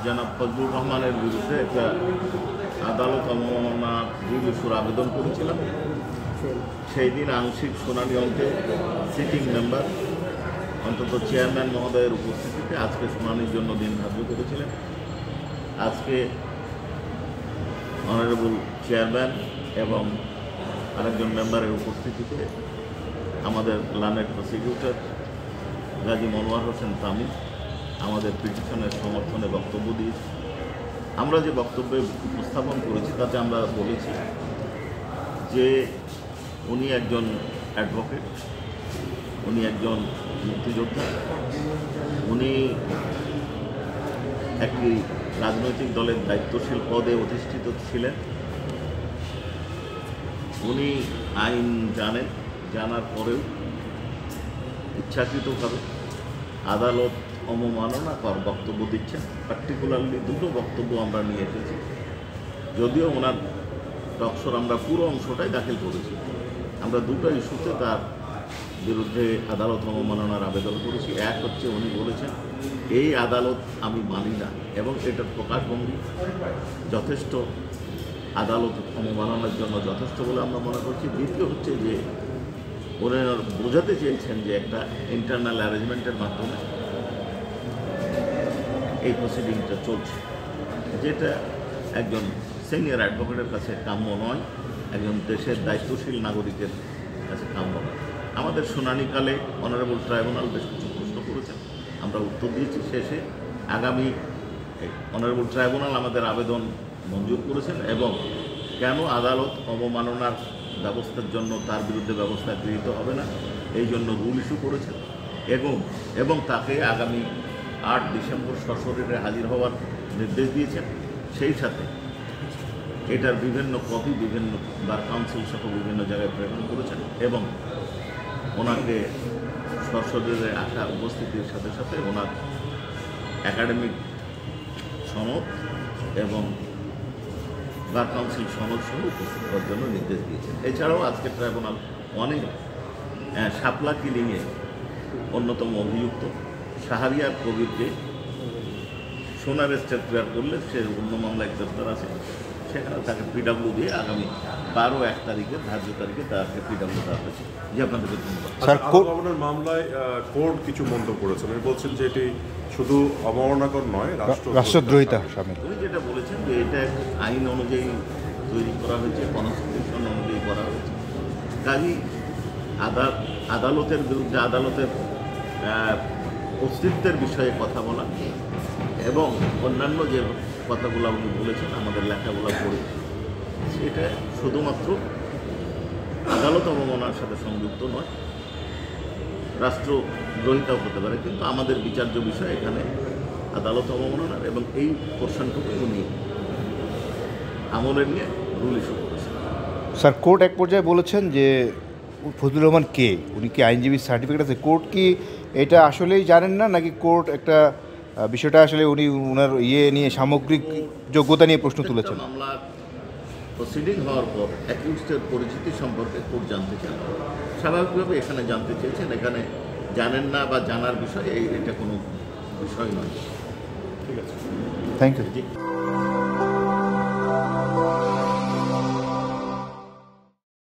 জনাব ফজলুর রহমানের বিরুদ্ধে একটা আদালত অবমাননার রিভিউর আবেদন করেছিলাম। সেই দিন আংশিক শুনানি অন্তে সিটিং মেম্বার অন্তত চেয়ারম্যান মহোদয়ের উপস্থিতিতে আজকে শুনানির জন্য দিন ধার্য করেছিলেন। আজকে অনারেবল চেয়ারম্যান এবং আরেকজন মেম্বারের উপস্থিতিতে আমাদের লার্নেড প্রসিকিউটর গাজী মনোয়ার হোসেন তামিম আমাদের পিটিশনের সমর্থনে বক্তব্য দিয়েছে। আমরা যে বক্তব্যে উপস্থাপন করেছি তাতে আমরা বলেছি যে উনি একজন অ্যাডভোকেট, উনি একজন মুক্তিযোদ্ধা, উনি একটি রাজনৈতিক দলের দায়িত্বশীল পদে অধিষ্ঠিত ছিলেন। উনি আইন জানেন, জানার পরেও ইচ্ছাকৃতভাবে আদালত অবমাননাকর বক্তব্য দিচ্ছেন। পার্টিকুলারলি দুটো বক্তব্য আমরা নিয়ে এসেছি, যদিও ওনার টকশোর আমরা পুরো অংশটাই দাখিল করেছি। আমরা দুটো ইস্যুতে তার বিরুদ্ধে আদালত অবমাননার আবেদন করেছি। এক হচ্ছে উনি বলেছেন এই আদালত আমি মানি না এবং এটার প্রকাশভঙ্গি যথেষ্ট আদালত অবমাননার জন্য যথেষ্ট বলে আমরা মনে করছি। দ্বিতীয় হচ্ছে যে ওনারা বোঝাতে চেয়েছেন যে একটা ইন্টারনাল অ্যারেঞ্জমেন্টের মাধ্যমে এই প্রসিডিংটা চলছে, যেটা একজন সিনিয়র অ্যাডভোকেটের কাছে কাম্য নয়, একজন দেশের দায়িত্বশীল নাগরিকের কাছে কাম্য নয়। আমাদের শুনানিকালে অনারেবল ট্রাইব্যুনাল বেশ কিছু প্রশ্ন করেছেন, আমরা উত্তর দিয়েছি। শেষে আগামী অনারেবল ট্রাইব্যুনাল আমাদের আবেদন মঞ্জুর করেছেন এবং কেন আদালত অবমাননার ব্যবস্থার জন্য তার বিরুদ্ধে ব্যবস্থা গৃহীত হবে না এই জন্য রুল ইস্যু করেছেন এবং তাকে আগামী 8 ডিসেম্বর সশরীরে হাজির হওয়ার নির্দেশ দিয়েছেন। সেই সাথে এটার বিভিন্ন কপি বিভিন্ন বার কাউন্সিল সহ বিভিন্ন জায়গায় প্রেরণ করেছেন এবং ওনাকে সশরীরে আসা উপস্থিতির সাথে সাথে ওনার একাডেমিক সনদ এবং বার কাউন্সিল সনদ সহ উপস্থিত হওয়ার জন্য নির্দেশ দিয়েছেন। এছাড়াও আজকে ট্রাইব্যুনাল অনেক শাপলা কিলিংয়ে অন্যতম অভিযুক্ত শাহরিয়ার কবিরকে সোনার স্টেট ক্লিয়ার করলে সে অন্য মামলায় গ্রেপ্তার আছে, সেখানে তাকে পিডাব্লিউ দিয়ে আগামী 12-1 তারিখে ধার্য তারিখে তাকে পিডাব্লিউ দেওয়া হয়েছে। যে আপনাদেরকে ধন্যবাদ। মামলায় কোর্ট কিছু মন্তব্য করেছেন, বলছেন যে এটি শুধু অবমাননাকর নয়, রাষ্ট্রদ্রোহিতা শামিল। উনি যেটা বলেছেন যে এটা আইন অনুযায়ী তৈরি করা হয়েছে, কনস্টিটিউশন অনুযায়ী করা হয়েছে। কাজেই আদালতের বিরুদ্ধে আদালতের অস্তিত্বের বিষয়ে কথা বলা এবং অন্যান্য যে কথাগুলো উনি বলেছেন আমাদের লেখাগুলো পড়ে, সেটা শুধুমাত্র আদালত অবমাননার সাথে সংযুক্ত নয়, রাষ্ট্রদ্রোহিতাও হতে পারে। কিন্তু আমাদের বিচার্য বিষয় এখানে আদালত অবমাননার এবং এই পোর্শনটুকু উনি আমলে নিয়ে রুল ইস্যু করেছেন। স্যার, কোর্ট এক পর্যায়ে বলেছেন যে ফজলুর রহমান কে, উনি কি আইনজীবীর সার্টিফিকেট আছে, কোর্ট কি এটা আসলেই জানেন না, নাকি কোর্ট একটা বিষয়টা আসলে উনি ওনার নিয়ে সামগ্রিক যোগ্যতা নিয়ে প্রশ্ন তুলেছেন? মামলার প্রসিডিং হওয়ার পর অ্যাকিউজডের পরিচিতি সম্পর্কে কোর্ট জানতে চান, স্বাভাবিকভাবে এখানে জানতে চেয়েছেন। এখানে জানেন না বা জানার বিষয় এটা কোনো বিষয় নয়। ঠিক আছে, থ্যাংক ইউ।